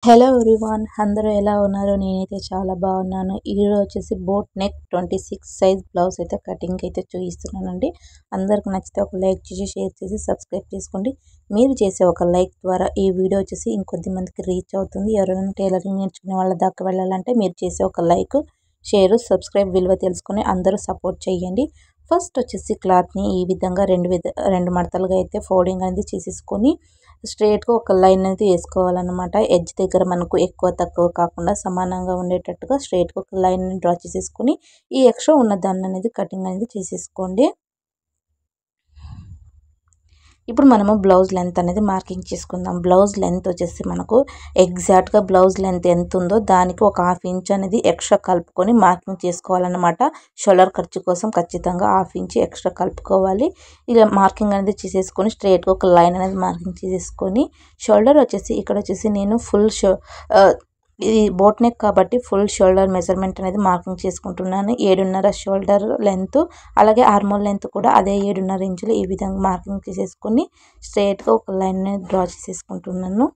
Hello everyone, అందరూ ఎలా ఉన్నారు? నేనైతే చాలా బాగున్నాను. ఈరోజు వచ్చేసి బోట్ నెక్ 26 సైజ్ బ్లౌజ్ అయితే కటింగ్ అయితే చూపిస్తున్నానండి. అందరికి నచ్చితే ఒక లైక్ చేసి షేర్ చేసి సబ్స్క్రైబ్ చేసుకోండి. మీరు చేసే ఒక లైక్ ద్వారా ఈ వీడియో వచ్చేసి ఇంకొద్ది మందికి రీచ్ అవుతుంది. ఎవరైనా టైలరింగ్ నేర్చుకునే వాళ్ళ దాకా వెళ్ళాలంటే మీరు చేసే ఒక లైక్, షేర్, సబ్స్క్రైబ్ విలువ తెలుసుకొని అందరూ సపోర్ట్ చేయండి. ఫస్ట్ వచ్చేసి క్లాత్ని ఈ విధంగా రెండు మడతలుగా అయితే ఫోల్డింగ్ అనేది చేసేసుకొని స్ట్రైట్గా ఒక లైన్ అనేది వేసుకోవాలన్నమాట. ఎడ్జ్ దగ్గర మనకు ఎక్కువ తక్కువ కాకుండా సమానంగా ఉండేటట్టుగా స్ట్రైట్గా ఒక లైన్ డ్రా చేసేసుకొని ఈ ఎక్స్ట్రా ఉన్న దాన్ని అనేది కటింగ్ అనేది చేసేసుకోండి. ఇప్పుడు మనము బ్లౌజ్ లెంత్ అనేది మార్కింగ్ చేసుకుందాం. బ్లౌజ్ లెంత్ వచ్చేసి మనకు ఎగ్జాక్ట్గా బ్లౌజ్ లెంత్ ఎంత ఉందో దానికి ఒక ½ ఇంచ్ అనేది ఎక్స్ట్రా కలుపుకొని మార్కింగ్ చేసుకోవాలన్నమాట. షోల్డర్ ఖర్చు కోసం ఖచ్చితంగా ½ ఇంచ్ ఎక్స్ట్రా కలుపుకోవాలి. ఇలా మార్కింగ్ అనేది చేసేసుకొని స్ట్రైట్గా ఒక లైన్ అనేది మార్కింగ్ చేసేసుకొని షోల్డర్ వచ్చేసి ఇక్కడ వచ్చేసి నేను ఇది బోట్ నెక్ కాబట్టి ఫుల్ షోల్డర్ మెజర్మెంట్ అనేది మార్కింగ్ చేసుకుంటున్నాను. 7.5 షోల్డర్ లెంత్, అలాగే ఆర్మోల్ లెంత్ కూడా అదే 7.5 ఇంచులు ఈ విధంగా మార్కింగ్ చేసేసుకొని స్ట్రైట్గా ఒక లైన్ అనేది డ్రా చేసేసుకుంటున్నాను.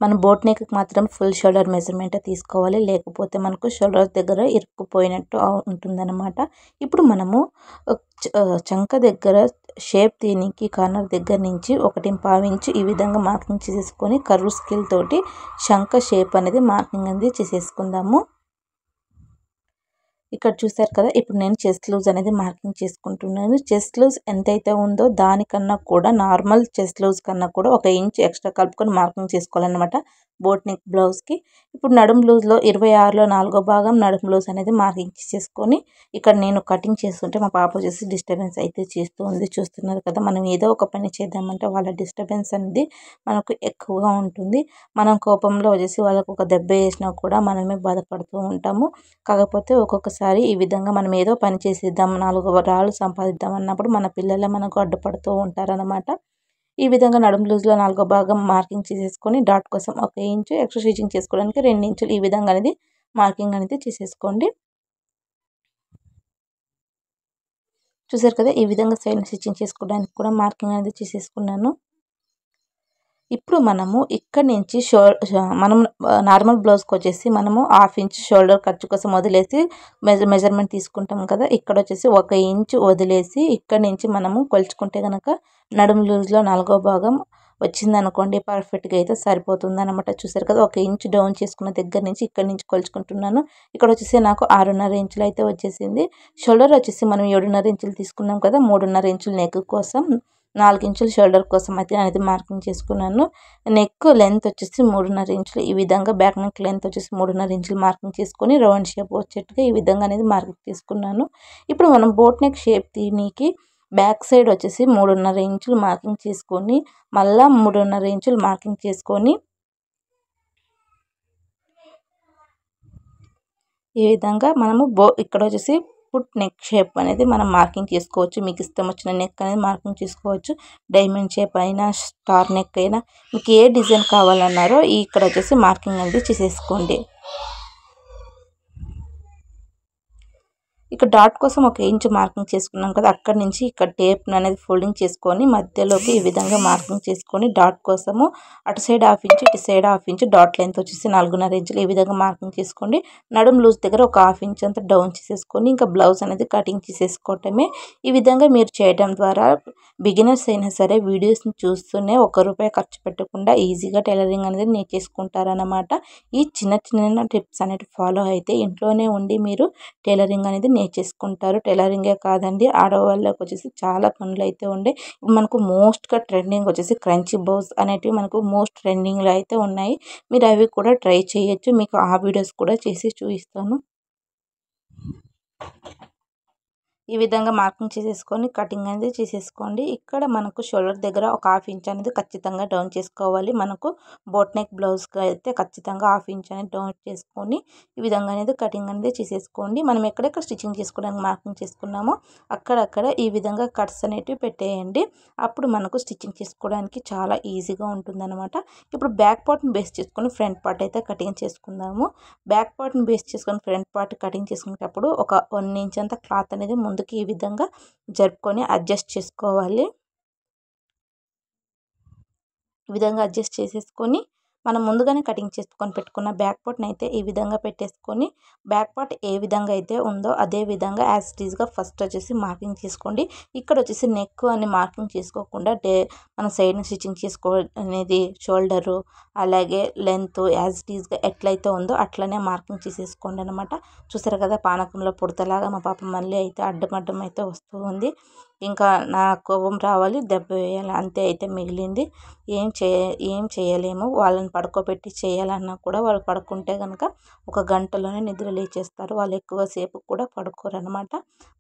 మన బోట్ నెక్ మాత్రం ఫుల్ షోల్డర్ మెజర్మెంట్ తీసుకోవాలి, లేకపోతే మనకు షోల్డర్ దగ్గర ఇరుక్కుపోయినట్టు ఉంటుందన్నమాట. ఇప్పుడు మనము చంక దగ్గర షేప్ దీనికి కార్నర్ దగ్గర నుంచి 1.5 ఇంచ్ ఈ విధంగా మార్కింగ్ చేసేసుకొని కర్వ్ స్కేల్ తోటి శంఖ షేప్ అనేది మార్కింగ్ అనేది చేసేసుకుందాము. ఇక్కడ చూసారు కదా, ఇప్పుడు నేను చెస్ట్ లూజ్ అనేది మార్కింగ్ చేసుకుంటున్నాను. చెస్ట్ లూజ్ ఎంతైతే ఉందో దానికన్నా కూడా నార్మల్ చెస్ట్ లూజ్ కన్నా కూడా 1 ఇంచ్ ఎక్స్ట్రా కలుపుకొని మార్కింగ్ చేసుకోవాలన్నమాట బోట్ నెక్ బ్లౌజ్కి. ఇప్పుడు నడుము లూజ్లో 26లో 4వ భాగం నడుము లూజ్ అనేది మార్కింగ్ చేసుకొని ఇక్కడ నేను కటింగ్ చేస్తుంటే మా పాప వచ్చేసి డిస్టర్బెన్స్ అయితే చేస్తూ ఉంది. చూస్తున్నారు కదా, మనం ఏదో ఒక పని చేద్దామంటే వాళ్ళ డిస్టర్బెన్స్ అనేది మనకు ఎక్కువగా ఉంటుంది. మనం కోపంలో వచ్చేసి వాళ్ళకు ఒక దెబ్బ వేసినా కూడా మనమే బాధపడుతూ ఉంటాము. కాకపోతే ఒక్కొక్కసారి ఈ విధంగా మనం ఏదో పని చేసేద్దాం, 4 రాళ్ళు సంపాదిద్దాం అన్నప్పుడు మన పిల్లలే మనకు అడ్డుపడుతూ ఉంటారనమాట. ఈ విధంగా నడుము లూజ్లో 4వ భాగం మార్కింగ్ చేసేసుకొని డాట్ కోసం 1 ఇంచు ఎక్స్ట్రా స్టిచ్చింగ్ చేసుకోవడానికి 2 ఇంచులు ఈ విధంగా అనేది మార్కింగ్ అనేది చేసేసుకోండి. చూసారు కదా, ఈ విధంగా సైడ్ స్టిచ్చింగ్ చేసుకోవడానికి కూడా మార్కింగ్ అనేది చేసేసుకున్నాను. ఇప్పుడు మనము ఇక్కడ నుంచి మనం నార్మల్ బ్లౌజ్కి వచ్చేసి మనము ½ ఇంచ్ షోల్డర్ ఖర్చు కోసం వదిలేసి మెజర్మెంట్ తీసుకుంటాం కదా. ఇక్కడ వచ్చేసి 1 ఇంచ్ వదిలేసి ఇక్కడ నుంచి మనము కొలుచుకుంటే కనుక నడుము లూజ్లో 4వ భాగం వచ్చిందనుకోండి, పర్ఫెక్ట్గా అయితే సరిపోతుంది అనమాట. చూసారు కదా, 1 ఇంచ్ డౌన్ చేసుకున్న దగ్గర నుంచి ఇక్కడ నుంచి కొలుచుకుంటున్నాను. ఇక్కడ వచ్చేసి నాకు 6.5 ఇంచులు అయితే వచ్చేసింది. షోల్డర్ వచ్చేసి మనం 7.5 ఇంచులు తీసుకున్నాం కదా, 3.5 ఇంచులు నెక్ కోసం, 4 ఇంచులు షోల్డర్ కోసం అయితే అనేది మార్కింగ్ చేసుకున్నాను. నెక్ లెంత్ వచ్చేసి 3.5 ఇంచులు ఈ విధంగా, బ్యాక్ నెక్ లెంత్ వచ్చేసి 3.5 ఇంచులు మార్కింగ్ చేసుకొని రౌండ్ షేప్ వచ్చేట్టుగా ఈ విధంగా అనేది మార్కింగ్ చేసుకున్నాను. ఇప్పుడు మనం బోట్ నెక్ షేప్ దీనికి బ్యాక్ సైడ్ వచ్చేసి 3.5 ఇంచులు మార్కింగ్ చేసుకొని మళ్ళా 3.5 ఇంచులు మార్కింగ్ చేసుకొని ఈ విధంగా మనము ఇక్కడ వచ్చేసి పుట్ నెక్ షేప్ అనేది మనం మార్కింగ్ చేసుకోవచ్చు. మీకు ఇష్టం వచ్చిన నెక్ అనేది మార్కింగ్ చేసుకోవచ్చు. డైమండ్ షేప్ అయినా, స్టార్ నెక్ అయినా, మీకు ఏ డిజైన్ కావాలన్నారో ఇక్కడ వచ్చేసి మార్కింగ్ అనేది చేసేసుకోండి. ఇక్కడ డాట్ కోసం 1 ఇంచ్ మార్కింగ్ చేసుకున్నాం కదా, అక్కడి నుంచి ఇక్కడ టేప్ అనేది ఫోల్డింగ్ చేసుకొని మధ్యలోకి ఈ విధంగా మార్కింగ్ చేసుకొని డాట్ కోసము అటు సైడ్ ½ ఇంచ్, ఇటు సైడ్ ½ ఇంచ్, డాట్ లెంత్ వచ్చేసి 4.5 ఇంచులు ఈ విధంగా మార్కింగ్ చేసుకోండి. నడుము లూజ్ దగ్గర ఒక ½ ఇంచ్ అంతా డౌన్ చేసేసుకొని ఇంకా బ్లౌజ్ అనేది కటింగ్ చేసేసుకోవటమే. ఈ విధంగా మీరు చేయడం ద్వారా బిగినర్స్ అయినా సరే వీడియోస్ని చూస్తూనే ₹1 ఖర్చు పెట్టకుండా ఈజీగా టైలరింగ్ అనేది నేర్చేసుకుంటారనమాట. ఈ చిన్న చిన్న టిప్స్ అనేవి ఫాలో అయితే ఇంట్లోనే ఉండి మీరు టైలరింగ్ అనేది నేర్చేసుకుంటారు. టైలరింగే కాదండి, ఆడవాళ్ళకి వచ్చేసి చాలా పనులు అయితే ఉండే. మనకు మోస్ట్గా ట్రెండింగ్ వచ్చేసి క్రంచీ బ్లౌజ్ అనేటివి మనకు మోస్ట్ ట్రెండింగ్లో అయితే ఉన్నాయి. మీరు అవి కూడా ట్రై చేయొచ్చు. మీకు ఆ వీడియోస్ కూడా చేసి చూపిస్తాను. ఈ విధంగా మార్కింగ్ చేసేసుకొని కటింగ్ అనేది చేసేసుకోండి. ఇక్కడ మనకు షోల్డర్ దగ్గర ఒక ½ ఇంచ్ అనేది ఖచ్చితంగా డౌన్ చేసుకోవాలి. మనకు బోట్ నెక్ బ్లౌజ్కి అయితే ఖచ్చితంగా ½ ఇంచ్ అనేది డౌన్ చేసుకొని ఈ విధంగా అనేది కటింగ్ అనేది చేసేసుకోండి. మనం ఎక్కడెక్కడ స్టిచ్చింగ్ చేసుకోవడానికి మార్కింగ్ చేసుకున్నామో అక్కడక్కడ ఈ విధంగా కట్స్ అనేటివి పెట్టేయండి. అప్పుడు మనకు స్టిచ్చింగ్ చేసుకోవడానికి చాలా ఈజీగా ఉంటుందన్నమాట. ఇప్పుడు బ్యాక్ పార్ట్ని బేస్ చేసుకొని ఫ్రంట్ పార్ట్ అయితే కటింగ్ చేసుకుందాము. బ్యాక్ పార్ట్ని బేస్ చేసుకొని ఫ్రంట్ పార్ట్ కటింగ్ చేసుకునేటప్పుడు ఒక 1 ఇంచ్ అంత క్లాత్ అనేది ముందుకి ఈ విధంగా జరుపుకొని అడ్జస్ట్ చేసుకోవాలి. ఈ విధంగా అడ్జస్ట్ చేసేసుకొని మనం ముందుగానే కటింగ్ చేసుకొని పెట్టుకున్న బ్యాక్ పార్ట్ని అయితే ఈ విధంగా పెట్టేసుకొని బ్యాక్ పార్ట్ ఏ విధంగా అయితే ఉందో అదే విధంగా యాజ్ ఇట్ ఈస్గా ఫస్ట్ వచ్చేసి మార్కింగ్ చేసుకోండి. ఇక్కడ వచ్చేసి నెక్ అని మార్కింగ్ చేసుకోకుండా మన సైడ్ని స్టిచ్చింగ్ చేసుకో అనేది షోల్డరు అలాగే లెంత్ యాజ్ ఇట్ ఈస్గా ఎట్లయితే ఉందో అట్లనే మార్కింగ్ చేసేసుకోండి అనమాట. చూసారు కదా పానకంలో పుడతలాగా మా పాప మళ్ళీ అయితే అడ్డం అయితే వస్తూ ఉంది. ఇంకా నా కోపం రావాలి, దెబ్బ వేయాలి అంతే అయితే మిగిలింది. ఏం చేయలేము. వాళ్ళని పడుకోబెట్టి చేయాలన్నా కూడా వాళ్ళు పడుకుంటే కనుక ఒక గంటలోనే నిద్ర లేచేస్తారు. వాళ్ళు ఎక్కువసేపు కూడా పడుకోరు అనమాట.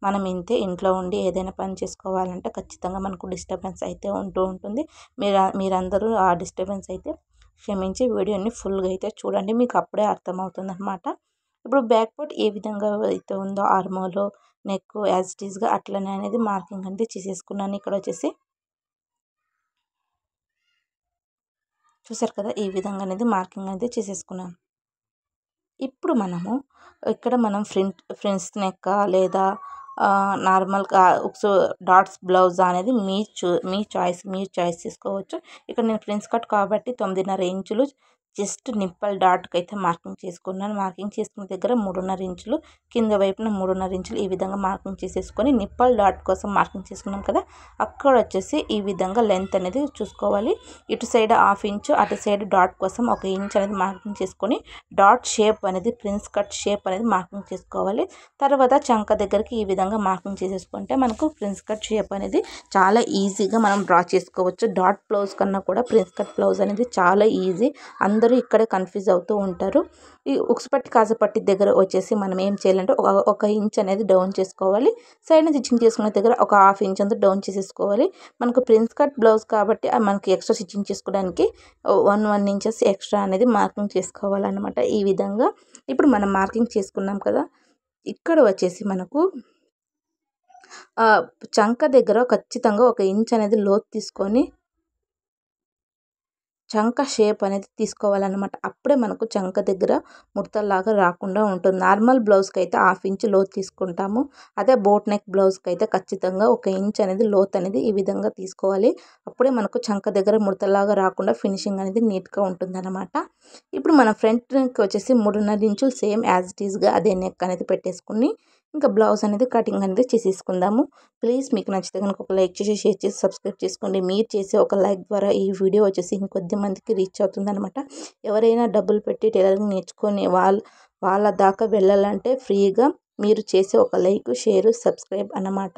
మనం ఇంట్లో ఉండి ఏదైనా పని చేసుకోవాలంటే ఖచ్చితంగా మనకు డిస్టర్బెన్స్ అయితే ఉంటుంది. మీరందరూ ఆ డిస్టర్బెన్స్ అయితే క్షమించి వీడియోని ఫుల్గా అయితే చూడండి, మీకు అప్పుడే అర్థమవుతుంది అనమాట. ఇప్పుడు బ్యాక్ పార్ట్ ఏ విధంగా అయితే ఉందో ఆర్మోలు నెక్ యాజ్ ఇట్ ఈస్గా అట్లనే అనేది మార్కింగ్ అనేది చేసేసుకున్నాను. ఇక్కడ వచ్చేసి చూసారు కదా ఈ విధంగా అనేది మార్కింగ్ అనేది చేసేసుకున్నాను. ఇప్పుడు ఇక్కడ మనం ఫ్రంట్ నెక్ లేదా నార్మల్గా డాట్స్ బ్లౌజ్ అనేది మీ చాయిస్ మీరు చాయిస్ చేసుకోవచ్చు. ఇక్కడ నేను ప్రిన్స్ కట్ కాబట్టి 9.5 ఇంచులు జస్ట్ నిప్పల్ డాట్కి అయితే మార్కింగ్ చేసుకున్నాను. మార్కింగ్ చేసుకున్న దగ్గర 3.5 ఇంచులు కింద వైపున 3.5 ఇంచులు ఈ విధంగా మార్కింగ్ చేసేసుకొని నిప్పల్ డాట్ కోసం మార్కింగ్ చేసుకున్నాం కదా, అక్కడ వచ్చేసి ఈ విధంగా లెంత్ అనేది చూసుకోవాలి. ఇటు సైడ్ 1/2 ఇంచు అటు సైడ్ డాట్ కోసం 1 ఇంచ్ అనేది మార్కింగ్ చేసుకొని డాట్ షేప్ అనేది ప్రిన్స్ కట్ షేప్ అనేది మార్కింగ్ చేసుకోవాలి. తర్వాత చంక దగ్గరికి ఈ విధంగా మార్కింగ్ చేసేసుకుంటే మనకు ప్రిన్స్ కట్ షేప్ అనేది చాలా ఈజీగా మనం డ్రా చేసుకోవచ్చు. డాట్ బ్లౌజ్ కన్నా కూడా ప్రిన్స్ కట్ బ్లౌజ్ అనేది చాలా ఈజీ. అందరూ ఇక్కడే కన్ఫ్యూజ్ అవుతూ ఉంటారు. ఈ ఉక్సుపట్టి కాజపట్టి దగ్గర వచ్చేసి మనం ఏం చేయాలంటే 1 ఇంచ్ అనేది డౌన్ చేసుకోవాలి. సైడ్ని స్టిచ్చింగ్ చేసుకునే దగ్గర 1/2 ఇంచ్ అంతా డౌన్ చేసేసుకోవాలి. మనకు ప్రిన్స్ కట్ బ్లౌజ్ కాబట్టి మనకి ఎక్స్ట్రా స్టిచ్చింగ్ చేసుకోవడానికి 1 ఇంచెస్ ఎక్స్ట్రా అనేది మార్కింగ్ చేసుకోవాలన్నమాట. ఈ విధంగా ఇప్పుడు మనం మార్కింగ్ చేసుకున్నాం కదా, ఇక్కడ వచ్చేసి మనకు చంక దగ్గర ఖచ్చితంగా 1 ఇంచ్ అనేది లోతు తీసుకొని చంక షేప్ అనేది తీసుకోవాలన్నమాట. అప్పుడే మనకు చంక దగ్గర ముడతల్లాగా రాకుండా ఉంటుంది. నార్మల్ బ్లౌజ్కి అయితే 1/2 ఇంచ్ లోతు తీసుకుంటాము. అదే బోట్ నెక్ బ్లౌజ్కి అయితే ఖచ్చితంగా 1 ఇంచ్ అనేది లోతు అనేది ఈ విధంగా తీసుకోవాలి. అప్పుడే మనకు చంక దగ్గర ముడతల్లాగా రాకుండా ఫినిషింగ్ అనేది నీట్గా ఉంటుందన్నమాట. ఇప్పుడు మన ఫ్రంట్ నెక్ వచ్చేసి 3.5 ఇంచులు సేమ్ యాజ్ ఇట్ ఈస్గా అదే నెక్ అనేది పెట్టేసుకుని ఇంకా బ్లౌజ్ అనేది కటింగ్ అనేది చేసేసుకుందాము. ప్లీజ్ మీకు నచ్చితే కనుక ఒక లైక్ చేసి షేర్ చేసి సబ్స్క్రైబ్ చేసుకోండి. మీరు చేసే ఒక లైక్ ద్వారా ఈ వీడియో వచ్చేసి ఇంకొద్ది మందికి రీచ్ అవుతుందన్నమాట. ఎవరైనా డబ్బులు పెట్టి టైలరింగ్ నేర్చుకొని వాళ్ళ దాకా వెళ్ళాలంటే ఫ్రీగా మీరు చేసే ఒక లైక్ షేర్ సబ్స్క్రైబ్ అన్నమాట.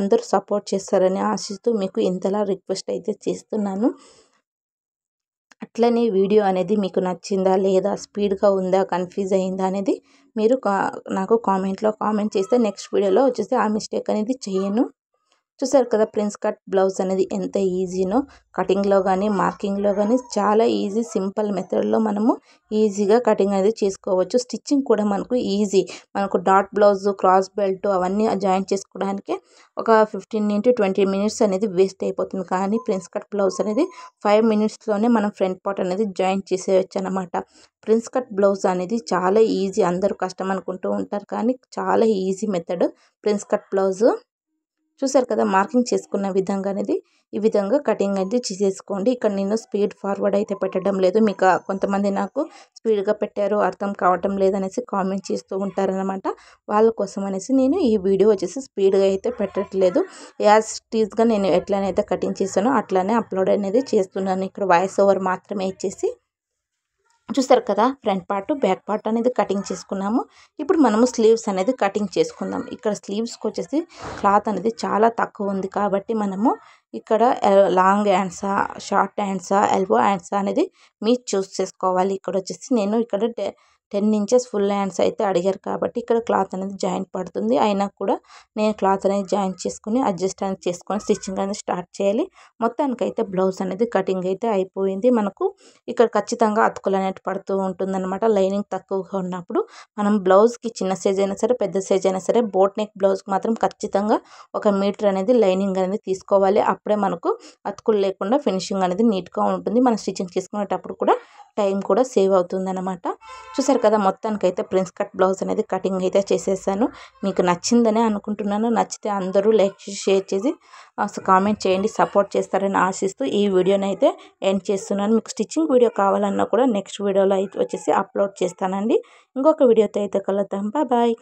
అందరూ సపోర్ట్ చేస్తారని ఆశిస్తూ మీకు ఇంతలా రిక్వెస్ట్ అయితే చేస్తున్నాను. అట్లనే వీడియో అనేది మీకు నచ్చిందా లేదా, స్పీడ్గా ఉందా, కన్ఫ్యూజ్ అయిందా అనేది మీరు నాకు కామెంట్ చేస్తే నెక్స్ట్ వీడియోలో వచ్చేసి ఆ మిస్టేక్ అనేది చేయను. చూసారు కదా ప్రిన్స్ కట్ బ్లౌజ్ అనేది ఎంత ఈజీనో, కటింగ్లో కానీ మార్కింగ్లో కానీ చాలా ఈజీ సింపుల్ మెథడ్లో మనము ఈజీగా కటింగ్ అనేది చేసుకోవచ్చు. స్టిచ్చింగ్ కూడా మనకు ఈజీ. మనకు డాట్ బ్లౌజ్ క్రాస్ బెల్ట్ అవన్నీ జాయిన్ చేసుకోవడానికి ఒక 15 to 20 మినిట్స్ అనేది వేస్ట్ అయిపోతుంది. కానీ ప్రిన్స్ కట్ బ్లౌజ్ అనేది 5 మినిట్స్లోనే మనం ఫ్రంట్ పార్ట్ అనేది జాయిన్ చేసేయచ్చు అనమాట. ప్రిన్స్ కట్ బ్లౌజ్ అనేది చాలా ఈజీ. అందరూ కష్టం అనుకుంటూ ఉంటారు కానీ చాలా easy method prince cut blouse. చూసారు కదా మార్కింగ్ చేసుకున్న విధంగా అనేది ఈ విధంగా కటింగ్ అయితే చేసేసుకోండి. ఇక్కడ నేను స్పీడ్ ఫార్వర్డ్ అయితే పెట్టడం లేదు. మీకు కొంతమంది నాకు స్పీడ్గా పెట్టారు అర్థం కావటం లేదనేసి కామెంట్ చేస్తూ ఉంటారనమాట. వాళ్ళ కోసం అనేసి నేను ఈ వీడియో వచ్చేసి స్పీడ్గా అయితే పెట్టట్లేదు. యాజ్ ఇట్ ఈస్గా నేను ఎట్లనైతే కటింగ్ చేశానో అట్లానే అప్లోడ్ అనేది చేస్తున్నాను. ఇక్కడ వాయిస్ ఓవర్ మాత్రమే ఇచ్చేసి. చూసారు కదా ఫ్రంట్ పార్ట్ బ్యాక్ పార్ట్ అనేది కటింగ్ చేసుకున్నాము. ఇప్పుడు మనము స్లీవ్స్ అనేది కటింగ్ చేసుకుందాం. ఇక్కడ స్లీవ్స్కి వచ్చేసి క్లాత్ అనేది చాలా తక్కువ ఉంది కాబట్టి మనము ఇక్కడ లాంగ్ హ్యాండ్సా షార్ట్ హ్యాండ్సా ఎల్బో హ్యాండ్సా అనేది మీరు చూస్ చేసుకోవాలి. ఇక్కడ వచ్చేసి నేను ఇక్కడ 10 ఇంచెస్ ఫుల్ హ్యాండ్స్ అయితే అడిగారు కాబట్టి ఇక్కడ క్లాత్ అనేది జాయింట్ పడుతుంది. అయినా కూడా నేను క్లాత్ అనేది జాయింట్ చేసుకుని అడ్జస్ట్ అనేది చేసుకొని స్టిచ్చింగ్ అనేది స్టార్ట్ చేయాలి. మొత్తానికైతే బ్లౌజ్ అనేది కటింగ్ అయితే అయిపోయింది. మనకు ఇక్కడ ఖచ్చితంగా అతుకులు అనేది పడుతూ ఉంటుందన్నమాట. లైనింగ్ తక్కువగా ఉన్నప్పుడు మనం బ్లౌజ్కి చిన్న సైజ్ అయినా సరే పెద్ద సైజ్ అయినా సరే బోట్ నెక్ బ్లౌజ్కి మాత్రం ఖచ్చితంగా 1 మీటర్ అనేది లైనింగ్ అనేది తీసుకోవాలి. అప్పుడే మనకు అతుకులు లేకుండా ఫినిషింగ్ అనేది నీట్గా ఉంటుంది. మనం స్టిచ్చింగ్ చేసుకునేటప్పుడు కూడా టైం కూడా సేవ్ అవుతుంది అనమాట. చూసారు కదా, మొత్తానికైతే ప్రిన్స్ కట్ బ్లౌజ్ అనేది కటింగ్ అయితే చేసేసాను. మీకు నచ్చిందని అనుకుంటున్నాను. నచ్చితే అందరూ లైక్ చేసి షేర్ చేసి కామెంట్ చేయండి, సపోర్ట్ చేస్తారని ఆశిస్తూ ఈ వీడియోని అయితే ఎండ్ చేస్తున్నాను. మీకు స్టిచ్చింగ్ వీడియో కావాలన్నా కూడా నెక్స్ట్ వీడియోలో అయితే వచ్చేసి అప్లోడ్ చేస్తానండి. ఇంకొక వీడియోతో అయితే కలుద్దాం. బాయ్.